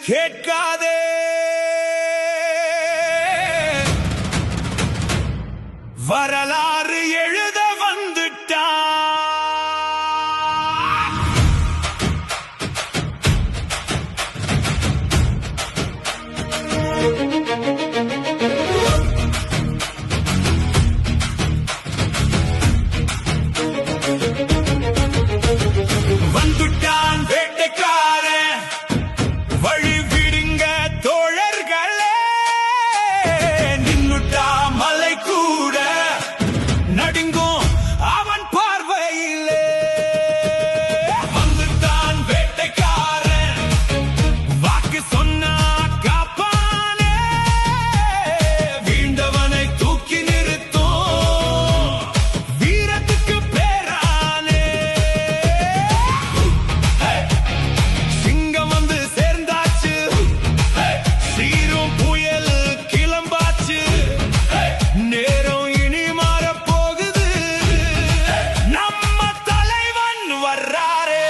கேட்காதே வரலாறு எழுத வந்துட்டான். வந்துட்டான் வேட்டைக்காரன், வழி விடுங்க தோழர்களே. நின்னுட்டா மலை கூட நடுங்கும் அவன் பார்வையிலே. வந்துட்டான் வேட்டைக்காரன், வாக்கு சொன்னா காப்பானே. வீழ்ந்தவனை தூக்கி நிறுத்தும் வீரத்துக்கு பேரானே. சிங்கம் வந்து சேர்ந்தாச்சு, சீரும் புயல் கிளம்பாச்சு. நேரம் இனி மாறப் போகுது, நம்ம தலைவன் வர்றாரே.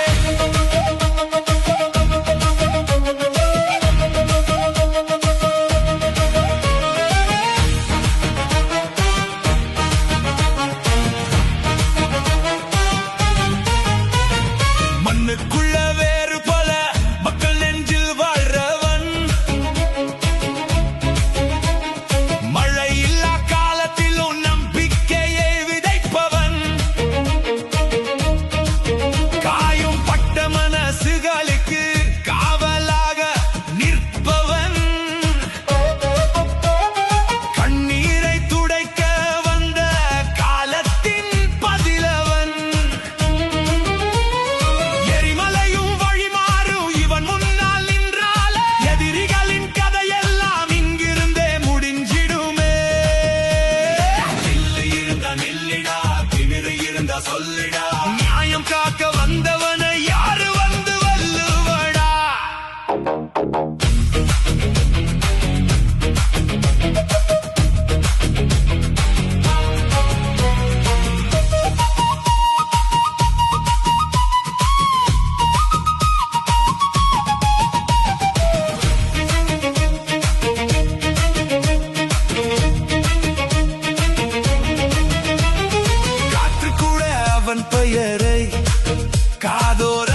மண்ணுக்குள்ள வேறு பல மக்கள் நெஞ்சில் வாழ்றவன், மழை இல்லா காலத்திலும் நம்பிக்கையை விதைப்பவன். காயும் பட்ட மனசுகளுக்கு காவலாக நிற்பவன். கண்ணீரை துடைக்க வந்த காலத்தின் பதிலவன். எரிமலையும் வழிமாறும் இவன் முன்னால் நின்றால, எதிரிகளின் கதையெல்லாம் இங்கிருந்தே முடிஞ்சிடுமே. நில்லு இருந்தா நில்லிடா, திமிரு இருந்தா சொல்லிடா. நியாயம் காக்க வந்தவனை யாரு வந்து வல்லுவடா. காற்று கூட அவன் பெயரை காதோர